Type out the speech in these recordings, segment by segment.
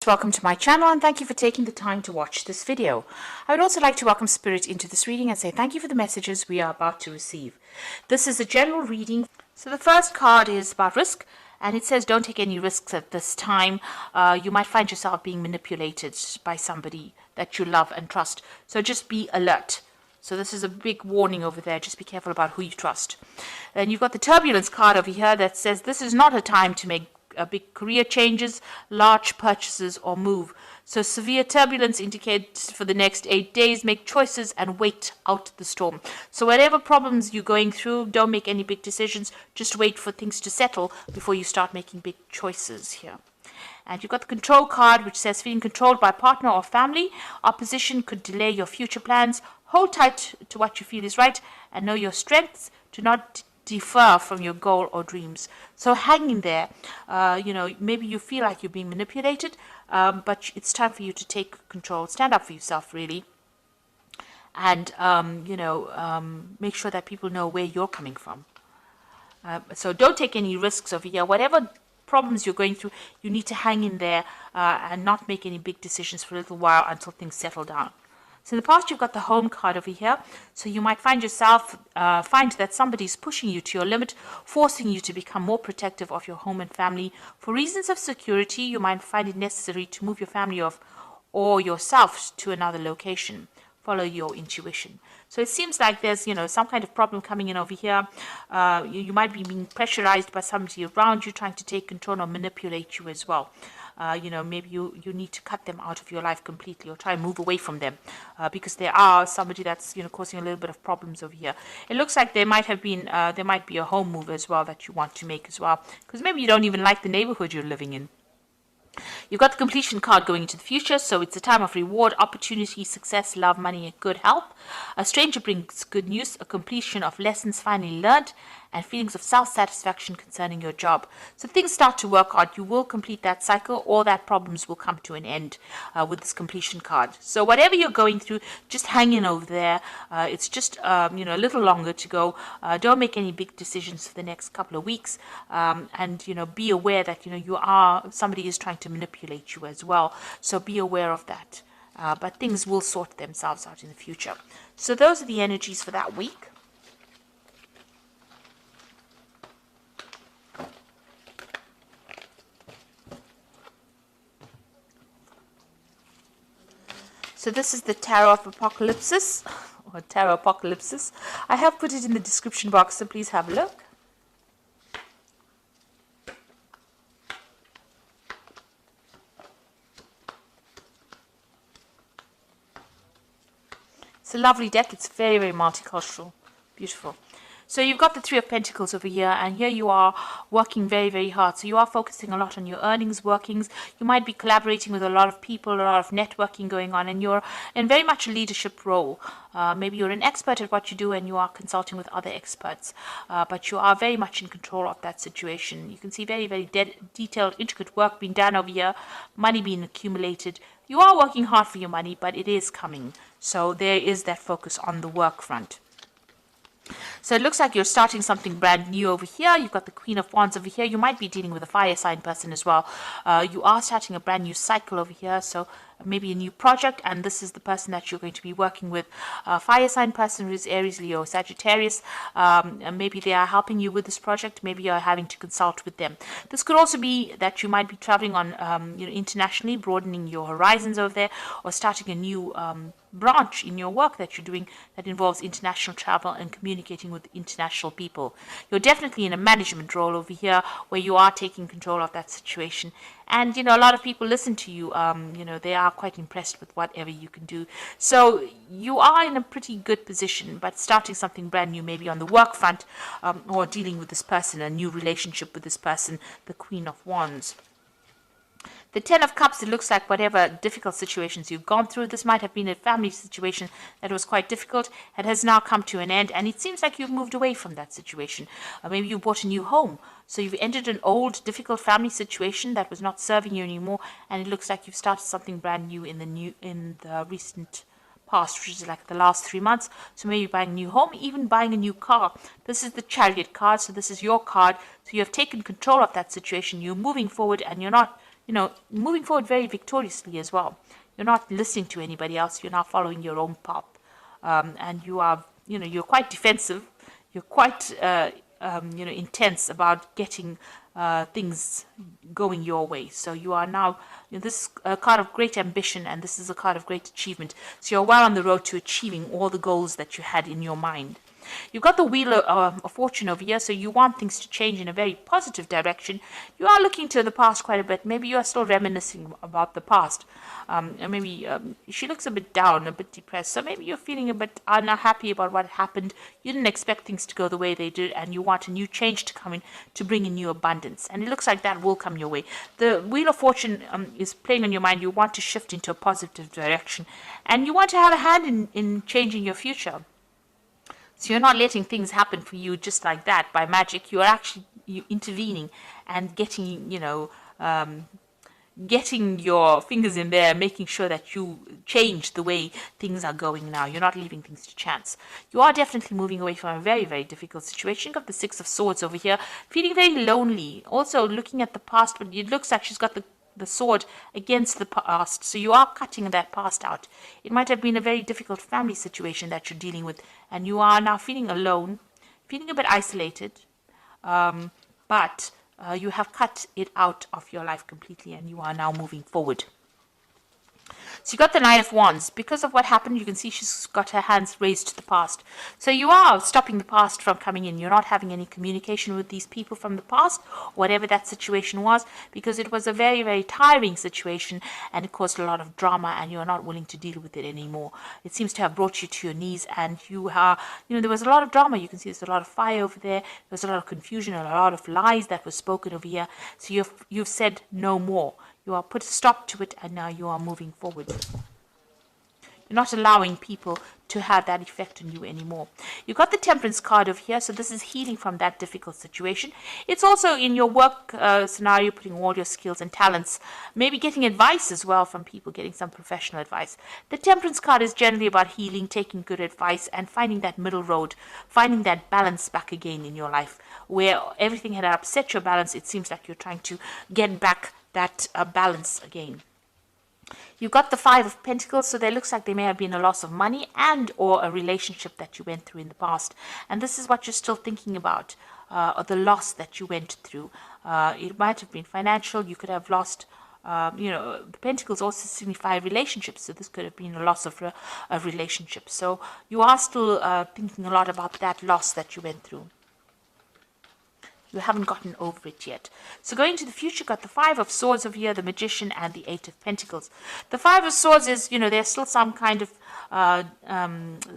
Welcome to my channel and thank you for taking the time to watch this video. I would also like to welcome Spirit into this reading and say thank you for the messages we are about to receive. This is a general reading. So the first card is about risk, and it says don't take any risks at this time. You might find yourself being manipulated by somebody that you love and trust. So just be alert. So this is a big warning over there. Just be careful about who you trust. Then you've got the turbulence card over here that says this is not a time to make big career changes, large purchases, or move. So severe turbulence indicates for the next 8 days, make choices and wait out the storm. So whatever problems you're going through, don't make any big decisions. Just wait for things to settle before you start making big choices here. And you've got the control card, which says feeling controlled by partner or family. Opposition could delay your future plans. Hold tight to what you feel is right and know your strengths. Do not defer from your goal or dreams. So hang in there. Maybe you feel like you're being manipulated, but it's time for you to take control. Stand up for yourself, really. And, make sure that people know where you're coming from. So don't take any risks over here. Whatever problems you're going through, you need to hang in there and not make any big decisions for a little while until things settle down. So in the past, you've got the home card over here. So you might find that somebody's pushing you to your limit, forcing you to become more protective of your home and family. For reasons of security, you might find it necessary to move your family or yourself to another location. Follow your intuition. So it seems like there's, some kind of problem coming in over here. You might be being pressurized by somebody around you trying to take control or manipulate you as well. Maybe you need to cut them out of your life completely or try and move away from them because there are somebody that's, causing a little bit of problems over here. It looks like there might be a home move as well that you want to make as well, because maybe you don't even like the neighborhood you're living in. You've got the completion card going into the future, so it's a time of reward, opportunity, success, love, money, and good health. A stranger brings good news, a completion of lessons finally learned, and feelings of self-satisfaction concerning your job. So things start to work out. You will complete that cycle. All that problems will come to an end with this completion card. So whatever you're going through, just hang in over there. It's just a little longer to go. Don't make any big decisions for the next couple of weeks, and be aware that somebody is trying to manipulate you as well. So be aware of that. But things will sort themselves out in the future. So those are the energies for that week. So this is the Tarot of Apocalypsis, or Tarot Apocalypsis. I have put it in the description box, so please have a look. It's a lovely deck. It's very, very multicultural. Beautiful. So you've got the Three of Pentacles over here, and here you are working very, very hard. So you are focusing a lot on your earnings, workings. You might be collaborating with a lot of people, a lot of networking going on, and you're in very much a leadership role. Maybe you're an expert at what you do and you are consulting with other experts, but you are very much in control of that situation. You can see very, very detailed, intricate work being done over here, money being accumulated. You are working hard for your money, but it is coming. So there is that focus on the work front. So it looks like you're starting something brand new over here. You've got the Queen of Wands over here. You might be dealing with a fire sign person as well. You are starting a brand new cycle over here. So maybe a new project, and this is the person that you're going to be working with. A fire sign person who is Aries, Leo, Sagittarius. And maybe they are helping you with this project. Maybe you're having to consult with them. This could also be that you might be traveling on, internationally, broadening your horizons over there, or starting a new branch in your work that you're doing that involves international travel and communicating with international people. You're definitely in a management role over here where you are taking control of that situation. And, a lot of people listen to you. They are quite impressed with whatever you can do. So you are in a pretty good position, but starting something brand new, maybe on the work front, or dealing with this person, a new relationship with this person, the Queen of Wands. The Ten of Cups, it looks like whatever difficult situations you've gone through, this might have been a family situation that was quite difficult and has now come to an end, and it seems like you've moved away from that situation. Maybe you bought a new home, so you've ended an old, difficult family situation that was not serving you anymore, and it looks like you've started something brand new in the recent past, which is like the last 3 months. So maybe buying a new home, even buying a new car. This is the Chariot card, so this is your card. So you have taken control of that situation. You're moving forward, and you're not moving forward very victoriously as well. You're not listening to anybody else. You're now following your own path. And you are, you're quite defensive. You're quite, intense about getting things going your way. So you are now, this is a card of great ambition, and this is a card of great achievement. So you're well on the road to achieving all the goals that you had in your mind. You've got the Wheel of Fortune over here, so you want things to change in a very positive direction. You are looking to the past quite a bit. Maybe you are still reminiscing about the past. And maybe she looks a bit down, a bit depressed. So maybe you're feeling a bit unhappy about what happened. You didn't expect things to go the way they did, and you want a new change to come in to bring in new abundance. And it looks like that will come your way. The Wheel of Fortune is playing on your mind. You want to shift into a positive direction, and you want to have a hand in changing your future. So you're not letting things happen for you just like that by magic. You are actually intervening and getting, getting your fingers in there, making sure that you change the way things are going now. You're not leaving things to chance. You are definitely moving away from a very, very difficult situation. You've got the Six of Swords over here, feeling very lonely. Also looking at the past, but it looks like she's got the sword against the past, so you are cutting that past out. It might have been a very difficult family situation that you're dealing with, and you are now feeling alone, feeling a bit isolated, but you have cut it out of your life completely, and you are now moving forward. So you got the Knight of Wands. Because of what happened, you can see she's got her hands raised to the past. So you are stopping the past from coming in. You're not having any communication with these people from the past, whatever that situation was, because it was a very, very tiring situation, and it caused a lot of drama, and you're not willing to deal with it anymore. It seems to have brought you to your knees, and you are, there was a lot of drama. You can see there's a lot of fire over there. There's a lot of confusion and a lot of lies that were spoken over here. So you've said no more. You are put a stop to it, and now you are moving forward. You're not allowing people to have that effect on you anymore. You've got the Temperance card over here, so this is healing from that difficult situation. It's also in your work scenario, putting all your skills and talents, maybe getting advice as well from people, getting some professional advice. The Temperance card is generally about healing, taking good advice, and finding that middle road, finding that balance back again in your life. Where everything had upset your balance, it seems like you're trying to get back that balance again. You've got the Five of Pentacles, so there looks like there may have been a loss of money and or a relationship that you went through in the past. And this is what you're still thinking about, or the loss that you went through. It might have been financial. You could have lost, the Pentacles also signify relationships, so this could have been a loss of a relationship. So you are still thinking a lot about that loss that you went through. You haven't gotten over it yet. So going to the future, got the Five of Swords over here, the Magician, and the Eight of Pentacles. The Five of Swords is, there's still some kind of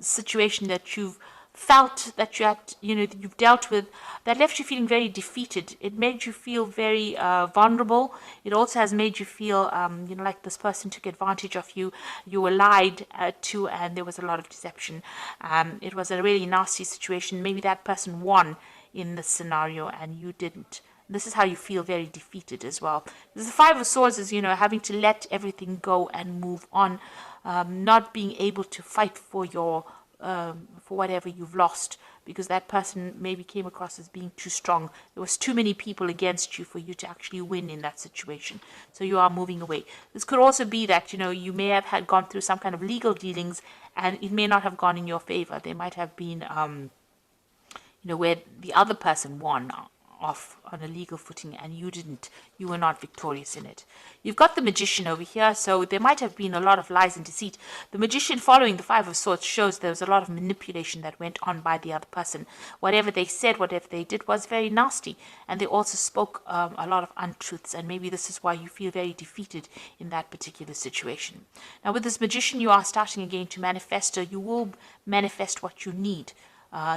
situation that you've felt that you had, you've dealt with, that left you feeling very defeated. It made you feel very vulnerable. It also has made you feel, like this person took advantage of you. You were lied to, and there was a lot of deception. It was a really nasty situation. Maybe that person won in the scenario and you didn't. This is how you feel very defeated as well. The Five of Swords is, having to let everything go and move on, not being able to fight for your for whatever you've lost, because that person maybe came across as being too strong. There was too many people against you for you to actually win in that situation. So you are moving away. This could also be that, you may have gone through some kind of legal dealings, and it may not have gone in your favor. There might have been where the other person won off on a legal footing and you didn't. You were not victorious in it. You've got the Magician over here, so there might have been a lot of lies and deceit. The Magician, following the Five of Swords, shows there was a lot of manipulation that went on by the other person. Whatever they said, whatever they did was very nasty, and they also spoke a lot of untruths, and maybe this is why you feel very defeated in that particular situation. Now with this Magician, you are starting again to manifest, or you will manifest what you need.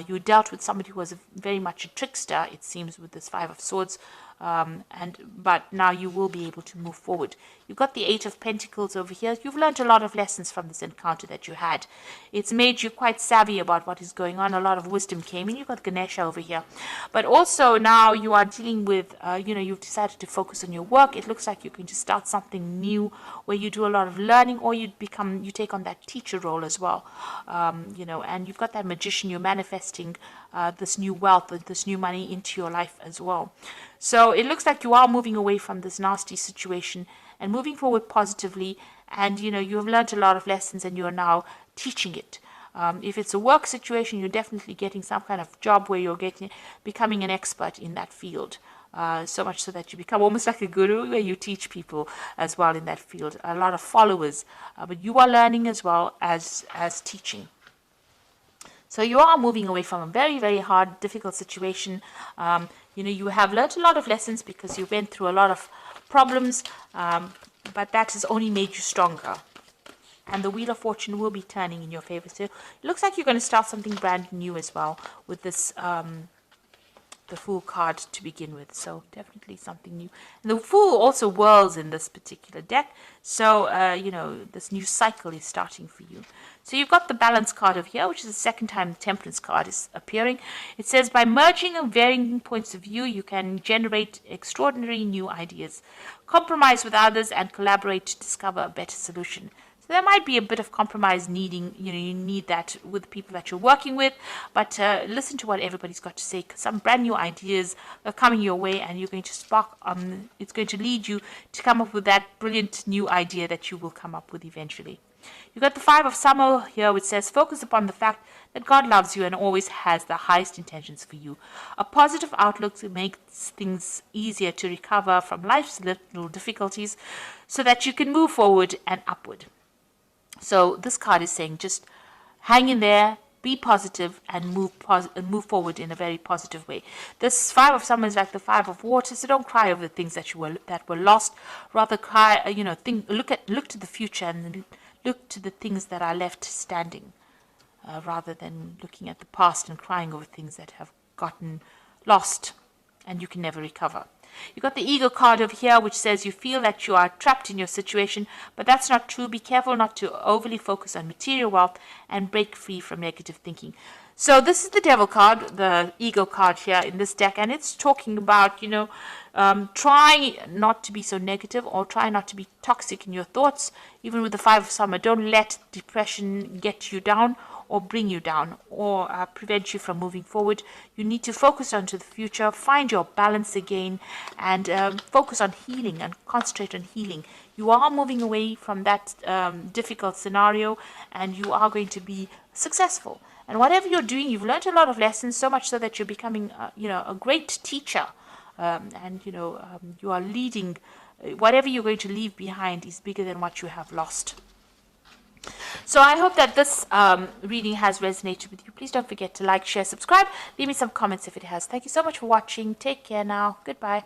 You dealt with somebody who was very much a trickster, it seems, with this Five of Swords, but now you will be able to move forward. You've got the Eight of Pentacles over here. You've learned a lot of lessons from this encounter that you had. It's made you quite savvy about what is going on. A lot of wisdom came in. You've got Ganesha over here. But also now you are dealing with, you've decided to focus on your work. It looks like you're going to start something new where you do a lot of learning, or you take on that teacher role as well. And you've got that Magician. You're manifesting this new wealth, this new money into your life as well. So it looks like you are moving away from this nasty situation and moving forward positively. And you know, you have learned a lot of lessons and you are now teaching it. If it's a work situation, you're definitely getting some kind of job where you're becoming an expert in that field. So much so that you become almost like a guru, where you teach people as well in that field. A lot of followers, but you are learning as well as teaching. So you are moving away from a very, very hard, difficult situation. You know, you have learned a lot of lessons because you went through a lot of problems, but that has only made you stronger. And the Wheel of Fortune will be turning in your favor. So it looks like you're going to start something brand new as well with this the Fool card to begin with. So definitely something new. And the Fool also whirls in this particular deck. So, you know, this new cycle is starting for you. So you've got the Balance card over here, which is the second time the Temperance card is appearing. It says, by merging varying points of view, you can generate extraordinary new ideas. Compromise with others and collaborate to discover a better solution. So there might be a bit of compromise needing, you know, you need that with the people that you're working with, but listen to what everybody's got to say, because some brand new ideas are coming your way and you're going to spark, it's going to lead you to come up with that brilliant new idea that you will come up with eventually. You've got the Five of Summer here, which says, focus upon the fact that God loves you and always has the highest intentions for you. A positive outlook makes things easier to recover from life's little difficulties so that you can move forward and upward. So this card is saying just hang in there, be positive, and move forward in a very positive way. This Five of Summer is like the Five of Water, so don't cry over the things that were lost. Rather cry, you know, look to the future and look to the things that are left standing, rather than looking at the past and crying over things that have gotten lost and you can never recover. You've got the Eagle card over here, which says you feel that you are trapped in your situation, but that's not true. Be careful not to overly focus on material wealth and break free from negative thinking. So this is the Devil card, the Eagle card here in this deck, and it's talking about, you know, try not to be so negative or try not to be toxic in your thoughts. Even with the Five of Summer, don't let depression get you down or bring you down or prevent you from moving forward. You need to focus onto the future, find your balance again, and focus on healing and concentrate on healing. You are moving away from that difficult scenario and you are going to be successful. And whatever you're doing, you've learned a lot of lessons, so much so that you're becoming you know, a great teacher. And you know, you are leading. Whatever you're going to leave behind is bigger than what you have lost. So I hope that this reading has resonated with you. Please don't forget to like, share, subscribe. Leave me some comments if it has. Thank you so much for watching. Take care now. Goodbye.